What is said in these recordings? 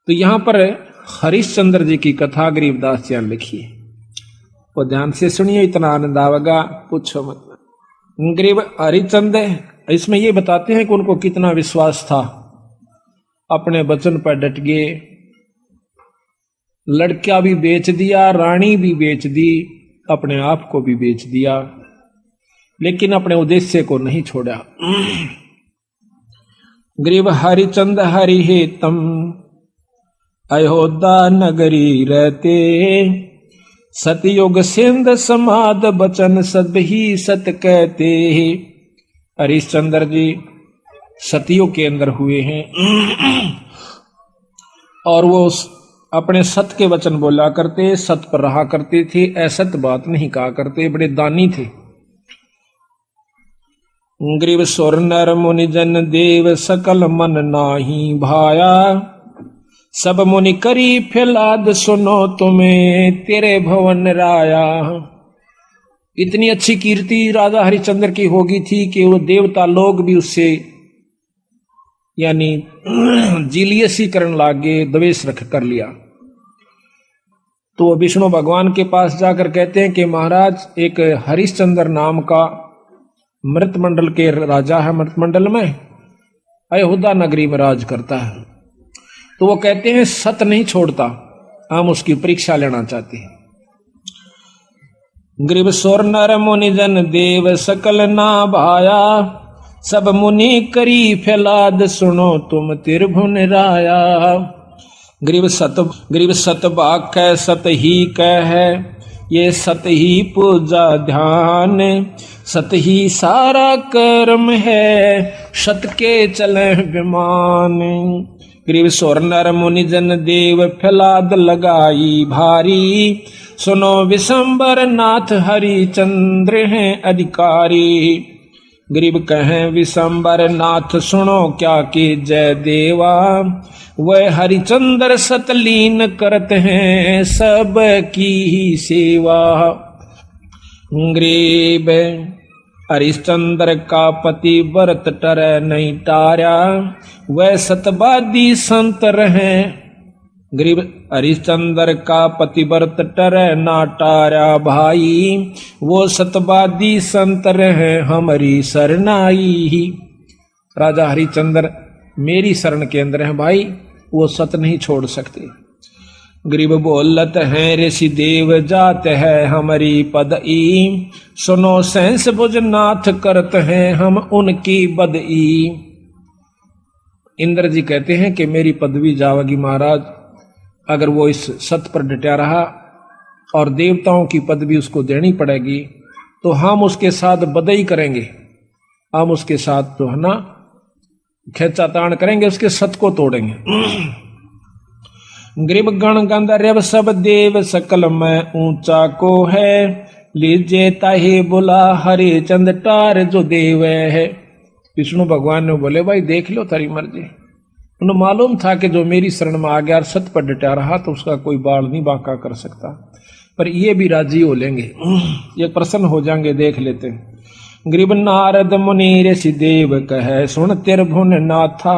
तो यहां पर हरिश्चंद्र जी की कथा गरीबदास जी ने लिखी है, वो ध्यान से सुनिए, इतना आनंद आवेगा पूछो मत। गरीब हरिचंद इसमें ये बताते हैं कि उनको कितना विश्वास था, अपने वचन पर डट गए, लड़का भी बेच दिया, रानी भी बेच दी, अपने आप को भी बेच दिया, लेकिन अपने उद्देश्य को नहीं छोड़ा। गरीब हरिचंद हरि हेतम अयोध्या नगरी रहते, सतयुग सिंध समाद बचन सब ही सत कहते। हरिश्चंद्र जी सतयुग के अंदर हुए हैं और वो अपने सत के वचन बोला करते, सत पर रहा करते थे, असत बात नहीं कहा करते, बड़े दानी थे। गरीब सुर नर मुनि जन देव सकल मन नाही भाया, सब मुनि करी फैलाद सुनो तुम्हें तेरे भवन राया। इतनी अच्छी कीर्ति राजा हरिश्चंद्र की होगी थी कि वो देवता लोग भी उससे यानी जीलियसी करने लागे, द्वेष रख कर लिया। तो वो विष्णु भगवान के पास जाकर कहते हैं कि महाराज एक हरिश्चंद्र नाम का मृतमंडल के राजा है, मृतमंडल में अयोध्या नगरी में राज करता है। तो वो कहते हैं सत नहीं छोड़ता, हम उसकी परीक्षा लेना चाहते हैं। गरीब सुर नर मुनि जन देव सकल ना भाया, सब मुनि करी फैलाद सुनो तुम त्रिभुवन राया। गरीब सत बाक है सत ही कह है, ये सत ही पूजा ध्यान, सत ही सारा कर्म है, सत के चले विमान। गरीब सुर नर मुनि जन देव फैलाद लगाई भारी, सुनो विशंबर नाथ हरिचंद्र हैं अधिकारी। गरीब कहें विशंबर नाथ सुनो क्या कि जय देवा, वह हरिचंद्र सतलीन करत हैं सब की ही सेवा। गरीब हरिश्चंद्र का पति व्रत टर नहीं टारा, वह सतवादी संत रहे। गरीब हरिश्चंद्र का पतिव्रत टर ना टारा भाई, वो सतवादी संत रहे हमारी शरणाई। राजा हरिश्चंद्र मेरी शरण के अंदर है भाई, वो सत नहीं छोड़ सकते। गरीब बोलत हैं ऋषि देव जात है हमारी पदई, सुनो सहस भुज नाथ करत हैं हम उनकी बदई। इंद्र जी कहते हैं कि मेरी पदवी जावेगी महाराज, अगर वो इस सत पर डटा रहा और देवताओं की पदवी उसको देनी पड़ेगी तो हम उसके साथ बदई करेंगे, हम उसके साथ जो है ना खेचातान करेंगे, उसके सत को तोड़ेंगे। गरीब गण गंधर्व सब देव सकल में ऊंचा को है, लीजे ताहे बुला हरिचंद टार जो देव है। विष्णु भगवान ने बोले भाई देख लो तारी मर्जी। उन्हें मालूम था कि जो मेरी शरण में आ गया और सत पर डटा रहा तो उसका कोई बाल नहीं बांका कर सकता, पर ये भी राजी हो लेंगे, ये प्रसन्न हो जाएंगे, देख लेते हैं। गरीब नारद मुनि ऋषि देव कहे सुन त्रिभुवन नाथा,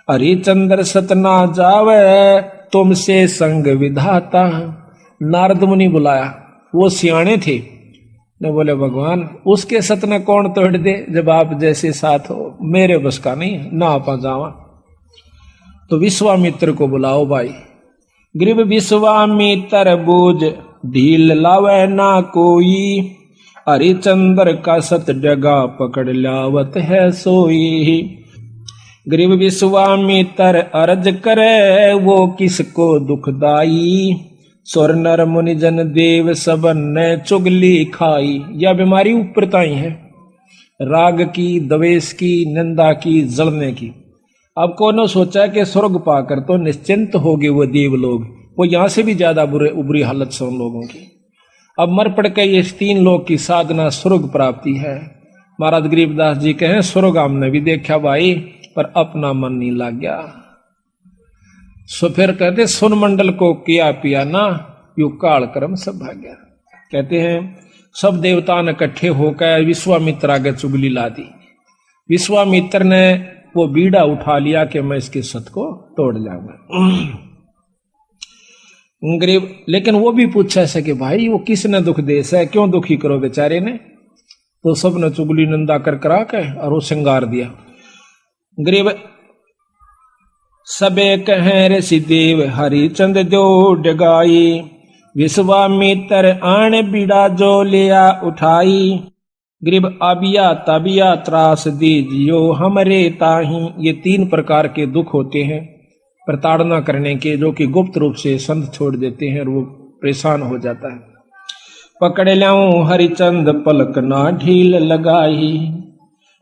हरिचंद्र सत ना जावे तुमसे संग विधाता। नारद मुनि बुलाया, वो सियाणे थे, ने बोले भगवान उसके सत न कौन तोड़ दे, जब आप जैसे साथ हो, मेरे बस का नहीं ना आप जावा। तो विश्वामित्र को बुलाओ भाई। गरीब विश्वामित्र बूझ ढील लावे ना कोई, हरिचंद्र का सत डगा पकड़ लावत है सोई। गरीब विश्वामित्र अर्ज करे वो किसको दुखदाई, सुर नर मुनि जन देव सबन ने चुगली खाई। यह बीमारी ऊपरताई है, राग की, द्वेष की, निंदा की, जलने की। अब कौन सोचा कि स्वर्ग पाकर तो निश्चिंत हो गए वो देव लोग, वो यहां से भी ज्यादा बुरी हालत से उन लोगों की। अब मर पड़ के ये 3 लोग की साधना स्वर्ग प्राप्ति है। महाराज गरीबदास जी कहें स्वर्ग हमने भी देखा भाई, पर अपना मन नहीं लग गया। सो फिर कहते सुन मंडल को किया पिया ना, यू काल कर्म सब भाग्या। कहते हैं सब देवता ने इकट्ठे होकर विश्वामित्र आगे चुगली ला दी। विश्वामित्र ने वो बीड़ा उठा लिया कि मैं इसके सत को तोड़ जाऊंगा। गरीब लेकिन वो भी पूछा ऐसे कि भाई वो किसने दुख देश है, क्यों दुखी करो बेचारे ने। तो सबने चुगली निंदा कर करा के और वो श्रृंगार दिया। गरीब सबे कहें ऋषि देव हरिचंद जो डगाई, विश्वामित्र आण बीड़ा जो लिया उठाई। गरीब आबिया तबिया त्रास दीजियो हमरे ताही। ये 3 प्रकार के दुख होते हैं प्रताड़ना करने के, जो कि गुप्त रूप से संत छोड़ देते हैं और वो परेशान हो जाता है। पकड़ ल्याऊं हरिचंद पलक ना ढील लगाई,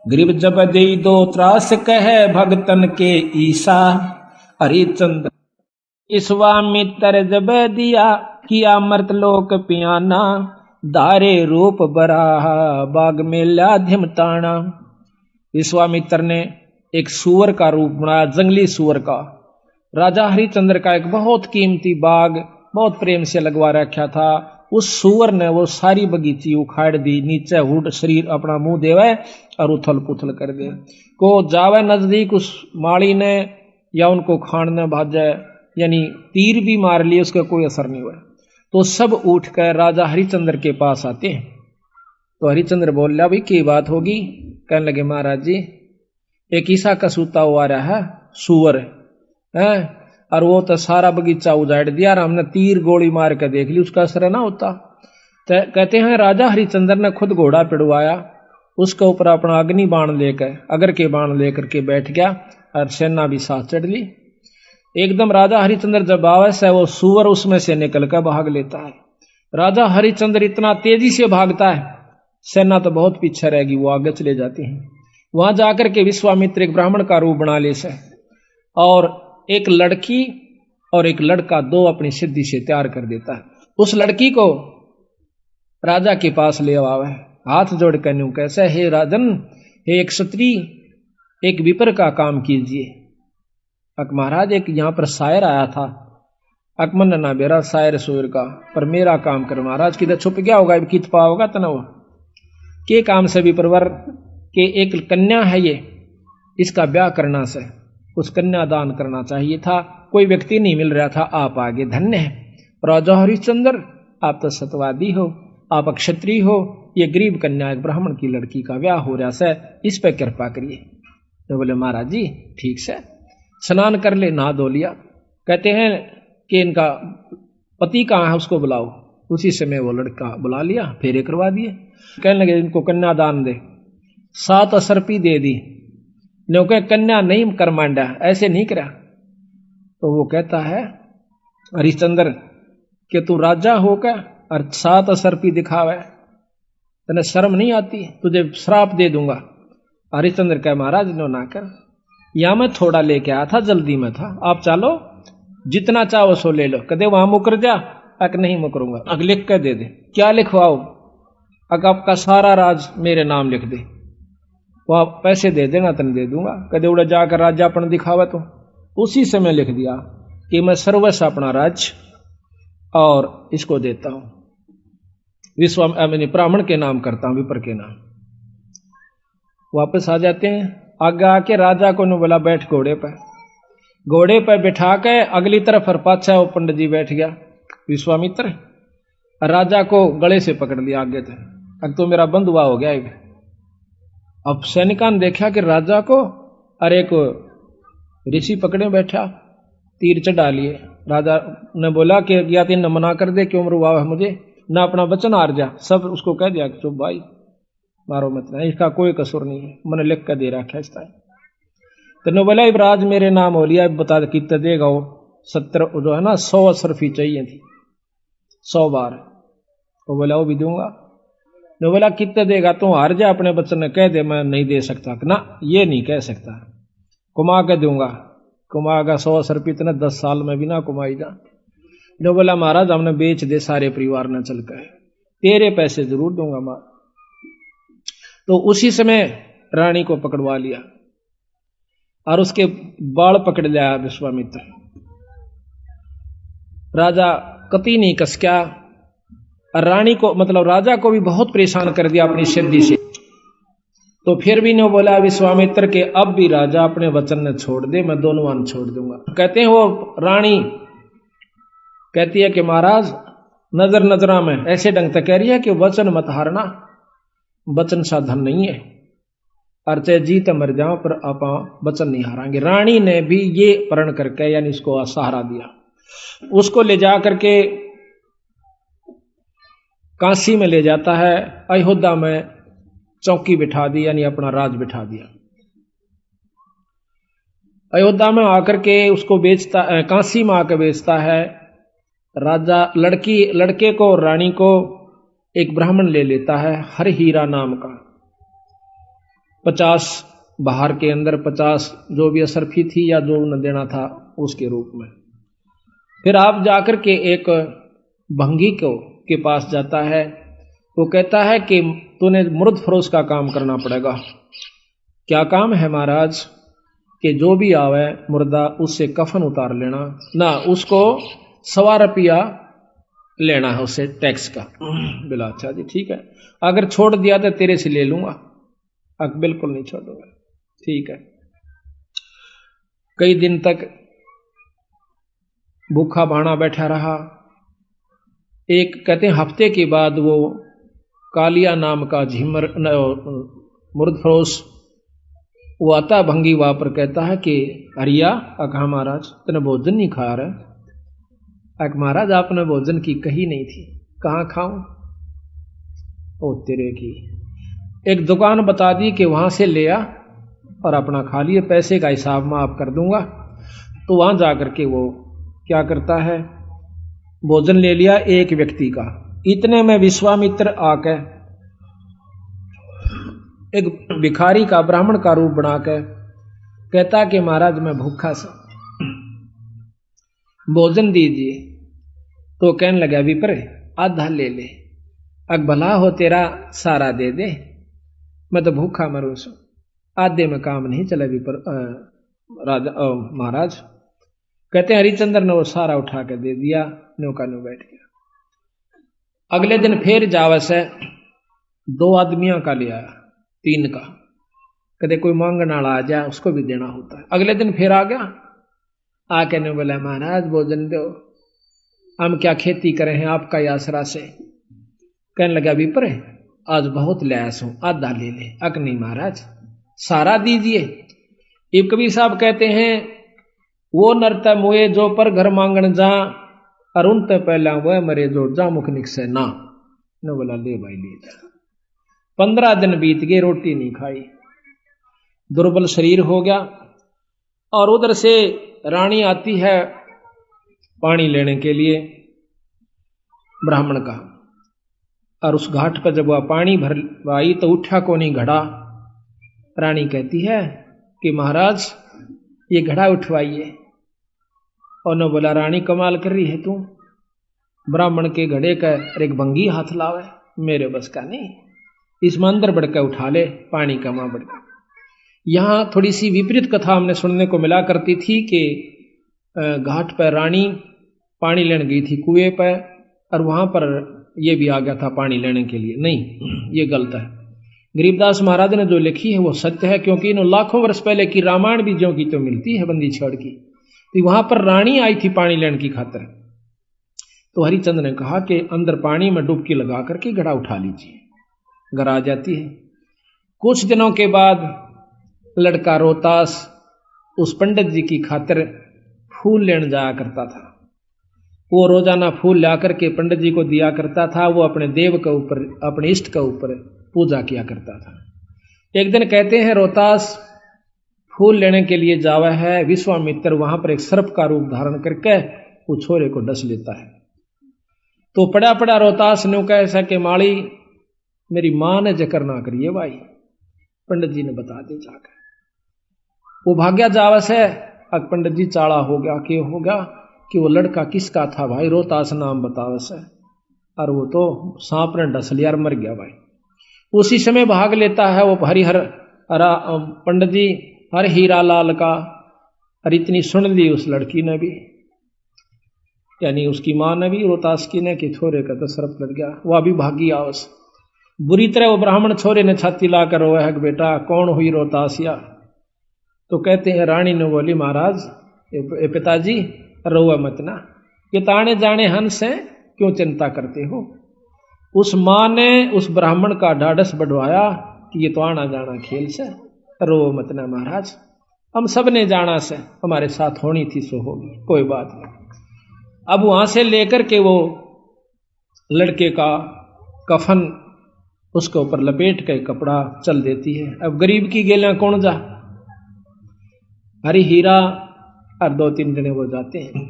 गरीब जब दे दो त्रास कहे भगतन के ईसा। हरिचंद विश्वामित्र जब दिया किया मर्तलोक पियाना, दारे रूप बराहा बाग में ला धिमताना। विश्वामित्र ने एक सूअर का रूप बनाया, जंगली सूअर का। राजा हरिचंद्र का एक बहुत कीमती बाग बहुत प्रेम से लगवा रखा था। उस सूअर ने वो सारी बगीची उखाड़ दी, नीचे हुड शरीर अपना मुंह देवे और उथल पुथल कर दे। को जावे नजदीक उस माली ने या उनको खाने भाजे, यानी तीर भी मार लिए, उसका कोई असर नहीं हुआ। तो सब उठकर राजा हरिचंद्र के पास आते हैं। तो हरिचंद्र बोल रहा भाई की बात होगी। कहने लगे महाराज जी एक ईसा का सूता हुआ रहा है सूअर है, और वो तो सारा बगीचा उजाड़ दिया और हमने तीर गोली मार के देख ली, उसका असर ना होता। तो कहते हैं राजा हरिचंद्र ने खुद घोड़ा पिड़वाया, उसके ऊपर अपना अग्नि बाण लेकर अगर के बाण लेकर के बैठ गया और सेना भी साथ चढ़ ली। एकदम राजा हरिचंद्र जब आवास है वो सूअर उसमें से निकल कर भाग लेता है। राजा हरिचंद्र इतना तेजी से भागता है, सेना तो बहुत पीछे रहेगी, वो आगे चले जाते हैं। वहां जाकर के विश्वामित्र एक ब्राह्मण का रूप बना ले से, और एक लड़की और एक लड़का दो अपनी सिद्धि से तैयार कर देता है। उस लड़की को राजा के पास ले आवे, हाथ जोड़ कर न्यू कैसे, हे राजन, हे एक क्षत्रिय, एक विपर का काम कीजिए। अक महाराज एक यहाँ पर शायर आया था, अकमन ना बेरा शायर सूर का, पर मेरा काम कर महाराज। किधर छुप गया होगा, कित पाओगा तनव के काम से भी परवर के एक कन्या है ये, इसका ब्याह करना से उस कन्या दान करना चाहिए था, कोई व्यक्ति नहीं मिल रहा था, आप आगे धन्य है। राजा हरिश्चंद्र आप तो सतवादी हो, आप क्षत्रिय हो, ये गरीब कन्या एक ब्राह्मण की लड़की का ब्याह हो रहा है, इस पर कृपा करिए। तो बोले महाराज जी ठीक से स्नान कर ले, नहा धो लिया। कहते हैं कि इनका पति कहाँ है उसको बुलाओ। उसी समय वो लड़का बुला लिया, फेरे करवा दिए। कहने लगे इनको कन्या दान दे, 7 असरपी दे दी। क्योंकि कन्या नहीं कर मांडा, ऐसे नहीं करा। तो वो कहता है हरिश्चंद्र कि तू राजा होकर और 7 असरपी दिखावे, तेने शर्म नहीं आती, तुझे श्राप दे दूंगा। हरिश्चंद्र कहे महाराज नो ना कर, या मैं थोड़ा लेके आया था, जल्दी में था, आप चलो जितना चाहो सो ले लो। कदे वहां मुकर जा, अक नहीं मुकरूंगा, अग लिख कर दे दे। क्या लिखवाओ, अग आपका सारा राज मेरे नाम लिख दे, वो आप पैसे दे देना तन दे दूंगा। कदे उड़ा जाकर राज्यापन दिखावा, तो उसी समय लिख दिया कि मैं सर्वस्व अपना राज्य और इसको देता हूं, ब्राह्मण के नाम करता हूं, विपर के नाम। वापस आ जाते हैं, आगे आके राजा को बोला बैठ घोड़े पर। घोड़े पर बिठा के अगली तरफ और पाछा वो पंडित जी बैठ गया विश्वामित्र, राजा को गले से पकड़ लिया आगे तक। अब तो मेरा बंधुआ हो गया। अब सैनिका ने देखा कि राजा को अरे को ऋषि पकड़े बैठा, तीर चढ़ा लिए। राजा ने बोला कि या तीन मना कर दे, क्यों मरुआ है मुझे, ना अपना वचन हार जा। सब उसको कह दिया कि चुप भाई, मारो मत ना, इसका कोई कसूर नहीं है, मैंने लिख कर दे रखा है। तो बोला इब्राज मेरे नाम हो लिया, बता कितने देगा वो। 70 जो है ना 100 असरफी चाहिए थी, 100 बार। वो बोला वो भी दूंगा। ने बोला कितने देगा, तू हार जा अपने बच्चन ने, कह दे मैं नहीं दे सकता ना, ये नहीं कह सकता, कुमा के दूंगा। कुमागा 100 असरफी इतने 10 साल में भी ना कुमाई जा। ने बोला महाराज हमने बेच दे सारे परिवार ने चल कर, तेरे पैसे जरूर दूंगा मां। तो उसी समय रानी को पकड़वा लिया और उसके बाल पकड़ लिया विश्वामित्र। राजा कति नहीं कसक्या, और रानी को मतलब राजा को भी बहुत परेशान कर दिया अपनी सिद्धि से। तो फिर भी न बोला विश्वामित्र के अब भी राजा अपने वचन ने छोड़ दे, मैं दोनों वन छोड़ दूंगा। कहते हैं वो रानी कहती है कि महाराज नजर नजरा में ऐसे ढंग से कह रही है कि वचन मत हारना, वचन साधन नहीं है, और चाहे जीत मर जाओ पर आप वचन नहीं हारांगे। रानी ने भी ये प्रण करके यानी उसको सहारा दिया, उसको ले जा करके काशी में ले जाता है, अयोध्या में चौकी बिठा दी यानी अपना राज बिठा दिया। अयोध्या में आकर के उसको बेचता, काशी में आकर बेचता है। राजा लड़के को और रानी को एक ब्राह्मण ले लेता है हरहीरा नाम का। 50 बाहर के अंदर 50 जो भी असरफी थी या जो न देना था उसके रूप में। फिर आप जाकर के एक भंगी के पास जाता है, वो कहता है कि तूने मुर्द फरोश का काम करना पड़ेगा। क्या काम है महाराज? कि जो भी आवे मुर्दा उससे कफन उतार लेना ना, उसको 1.25 रुपया लेना है उससे टैक्स का। बोला अच्छा जी ठीक है, अगर छोड़ दिया तो तेरे से ले लूंगा। बिल्कुल नहीं छोड़ूंगा, ठीक है। कई दिन तक भूखा भाना बैठा रहा। एक कहते हैं हफ्ते के बाद वो कालिया नाम का झिमर मुर्दफरोश वो आता भंगी वहां पर, कहता है कि हरिया कहा महाराज तूने भोजन नहीं खा रहा? महाराज आपने भोजन की कही नहीं थी। कहाँ खाऊं? ओ तेरे की, एक दुकान बता दी कि वहां से ले आ और अपना खा लिए, पैसे का हिसाब मैं आप कर दूंगा। तो वहां जाकर के वो क्या करता है, भोजन ले लिया एक व्यक्ति का। इतने में विश्वामित्र आकर एक भिखारी का ब्राह्मण का रूप बनाकर कहता कि महाराज मैं भूखा सा, भोजन दीजिए। तो कहने लगा विप्र आधा ले ले, भला हो तेरा सारा दे दे, मैं तो भूखा मरू सू, आधे में काम नहीं चला विप्र राजा महाराज। कहते हैं हरिचंद्र ने वो सारा उठा कर दे दिया, नौका न्यू बैठ गया। अगले दिन फिर जावस है 2 आदमियों का लिया, 3 का, कदे कोई मांगने वाला आ जाए उसको भी देना होता है। अगले दिन फिर आ गया, आके ने बोला महाराज भोजन दो, हम क्या खेती करें हैं आपका आसरा से। कहने लगा विप्र आज बहुत लैस हूं, आधा ले ले। नहीं महाराज सारा दीजिए। इब कबीर साहब कहते हैं वो नरता मुए जो पर घर मांगन जा, अरुण ते पहला वह मरे जो जा मुख निकसे ना। ने बोला ले भाई ले जा। 15 दिन बीत गए, रोटी नहीं खाई, दुर्बल शरीर हो गया। और उधर से रानी आती है पानी लेने के लिए ब्राह्मण का, और उस घाट पर जब वह पानी भरवाई तो उठा को नहीं घड़ा। रानी कहती है कि महाराज ये घड़ा उठवाइए। और न बोला रानी कमाल कर रही है तू, ब्राह्मण के घड़े का एक भंगी हाथ लावे, मेरे बस का नहीं, इसमें अंदर बढ़कर उठा ले पानी का मां बढ़कर। यहां थोड़ी सी विपरीत कथा हमने सुनने को मिला करती थी कि घाट पर रानी पानी लेने गई थी कुएं पर, और वहां पर यह भी आ गया था पानी लेने के लिए। नहीं, ये गलत है। गरीबदास महाराज ने जो लिखी है वो सत्य है, क्योंकि इन लाखों वर्ष पहले की रामायण भी ज्यों की तो मिलती है बंदी छड़ की। तो वहां पर रानी आई थी पानी लेने की खातिर। तो हरिचंद ने कहा कि अंदर पानी में डुबकी लगा करके घड़ा उठा लीजिए। घर आ जाती है। कुछ दिनों के बाद लड़का रोहतास उस पंडित जी की खातिर फूल लेने जाया करता था। वो रोजाना फूल ला करके पंडित जी को दिया करता था। वो अपने देव के ऊपर, अपने इष्ट के ऊपर पूजा किया करता था। एक दिन कहते हैं रोहतास फूल लेने के लिए जावा है, विश्वामित्र वहां पर एक सर्प का रूप धारण करके वो छोरे को डस लेता है। तो पड़ा पड़ा रोहतास ने कहा ऐसा कि माली मेरी मां ने जिक्र ना करिए भाई, पंडित जी ने बता दे जाकर। वो भाग्या जावस है। अब पंडित जी चाड़ा हो गया कि हो गया कि वो लड़का किसका था भाई, रोहतास नाम बतावस है, और वो तो सांप ने डस लिया और मर गया भाई। उसी समय भाग लेता है वो हरिहर पंडित जी हर हीरा लाल का, और इतनी सुन ली उस लड़की ने भी, यानी उसकी मां ने भी रोहतास की ने कि छोरे का तो सर्प लग गया। वह भी भागी आवस। बुरी तरह वो ब्राह्मण छोरे ने छाती लाकर रोया है कि बेटा कौन हुई रोतासिया। तो कहते हैं रानी ने बोली महाराज ए पिताजी रोआ मत ना, ये ताने जाने हंस हैं, क्यों चिंता करते हो। उस माँ ने उस ब्राह्मण का ढाढ़स बढ़वाया कि ये तो आना जाना खेल से, रो मत ना महाराज, हम सब ने जाना से, हमारे साथ होनी थी सो होगी, कोई बात नहीं। अब वहां से लेकर के वो लड़के का कफन उसके ऊपर लपेट के कपड़ा चल देती है। अब गरीब की गेला कौन जा, हरी हीरा और 2-3 जने वो जाते हैं,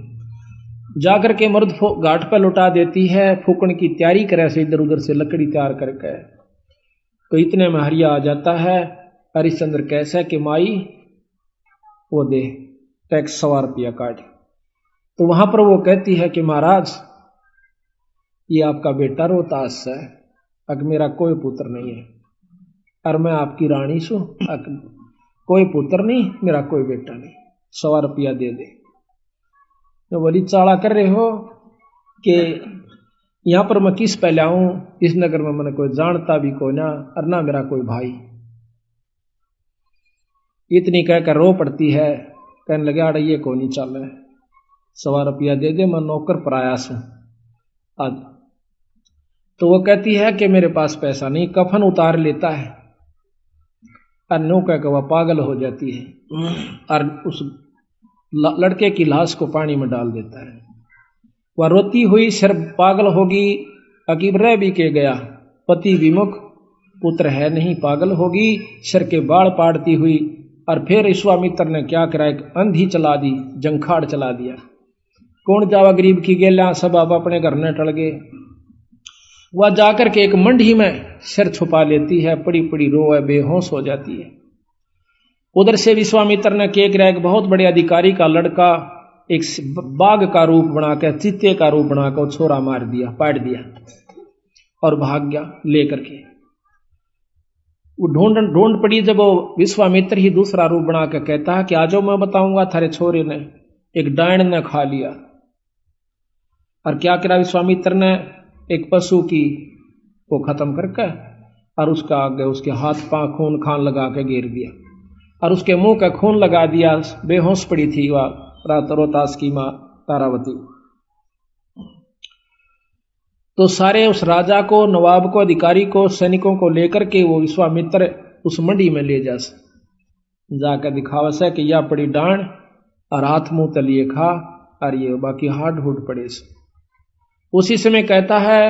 जाकर के मर्द घाट पर लुटा देती है। फूकण की तैयारी करे से इधर उधर से लकड़ी तैयार करके, तो इतने में हरिया आ जाता है। हरिश्चंद्र कैसा कि माई वो दे टैक्स 100 रुपया काट। तो वहां पर वो कहती है कि महाराज ये आपका बेटा रोहतास है, अग मेरा कोई पुत्र नहीं है, और मैं आपकी रानी सू, कोई पुत्र नहीं, मेरा कोई बेटा नहीं, 100 रुपया दे दे। तो बोली चाला कर रहे हो कि यहां पर मैं किस पे लाऊं, इस नगर में मैंने कोई जानता भी कोई ना, और ना मेरा कोई भाई। इतनी कहकर रो पड़ती है, कहने लगे आड़ा ये को नहीं चल रहा, 100 रुपया दे दे, मैं नौकर प्रयास हूं आज। तो वो कहती है कि मेरे पास पैसा नहीं, कफन उतार लेता है और नो कहकर वह पागल हो जाती है और उस लड़के की लाश को पानी में डाल देता है। वह रोती हुई सिर पागल होगी, अकीब रह भी के गया, पति विमुख, पुत्र है नहीं, पागल होगी, सिर के बाल पाड़ती हुई। और फिर विश्वामित्र ने क्या करा, एक अंधी चला दी, जंखाड़ चला दिया। कौन जावा गरीब की गेला, सब अब अपने घर न टल गए। वह जाकर के एक मंडी में सिर छुपा लेती है, पड़ी पड़ी रोए, बेहोश हो जाती है। उधर से विश्वामित्र ने क्या करा, एक बहुत बड़े अधिकारी का लड़का एक बाघ का रूप बनाकर, चीते का रूप बनाकर छोरा मार दिया, पाट दिया और भाग गया लेकर के। वो ढूंढ पड़ी, जब वो विश्वामित्र ही दूसरा रूप बना के कहता है कि आजो मैं बताऊंगा थारे छोरे ने एक डायन ने खा लिया। और क्या करा विश्वामित्र ने, एक पशु की को खत्म करके और उसका आगे उसके हाथ पांव खून खान लगा के घेर दिया और उसके मुंह का खून लगा दिया। बेहोश पड़ी थी वह रोहतास की मां तारावती। तो सारे उस राजा को, नवाब को, अधिकारी को, सैनिकों को लेकर के वो विश्वामित्र उस मंडी में ले जाकर दिखावा से कि यह पड़ी डांड और हाथ मुंह तलिए खा और ये बाकी हाड हुड पड़े से। उसी समय कहता है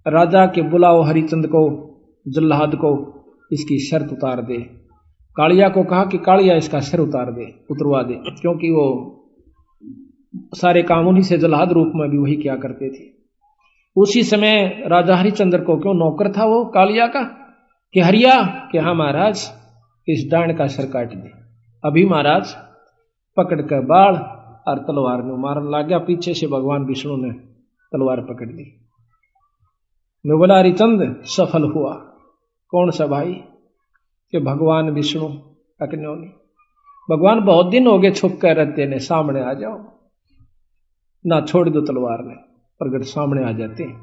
राजा के बुलाओ हरिचंद को, जल्लाद को, इसकी शर्त उतार दे। कालिया को कहा कि कालिया इसका सिर उतरवा दे, क्योंकि वो सारे काम उन्हीं से जल्लाद रूप में भी वही क्या करते थे। उसी समय राजा हरिचंद्र को, क्यों नौकर था वो कालिया का, कि हरिया कि हाँ महाराज इस डांड का सिर काट दे। अभी महाराज पकड़ कर बाढ़ और तलवार ने मारने लग गया। पीछे से भगवान विष्णु ने तलवार पकड़ ली। मैं बोला हरिचंद सफल हुआ। कौन सा भाई, कि भगवान विष्णु अग्नि। भगवान बहुत दिन हो गए छुप कर रहते ने, सामने आ जाओ ना, छोड़ दो तलवार ने, प्रगट सामने आ जाते हैं।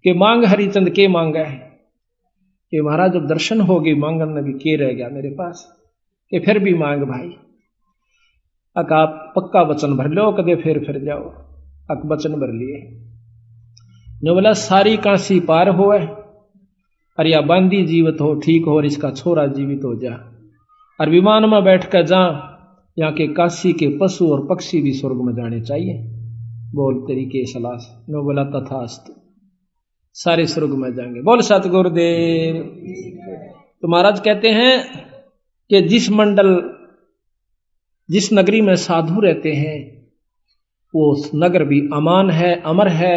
कि मांग हरिचंद के मांगा है, कि महाराज जब दर्शन हो गई मांगन में भी के रह गया मेरे पास, कि फिर भी मांग भाई। अक आप पक्का वचन भर लो, कदे फिर जाओ। अक वचन भर लिए। जो बोला सारी काशी पार हो, और या बांदी जीवित हो, ठीक हो, और इसका छोरा जीवित हो जा, और विमान में बैठ कर जा, यहाँ के काशी के पशु और पक्षी भी स्वर्ग में जाने चाहिए। बोल तरीके सलाह। नो बोला तथास्तु, सारे स्वर्ग में जाएंगे। बोल सतगुरुदेव। तो महाराज कहते हैं कि जिस नगरी में साधु रहते हैं वो नगर भी अमान है, अमर है।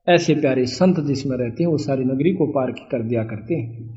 ऐसे प्यारे संत जिसमें रहते हैं वो सारी नगरी को पार कर दिया करते हैं।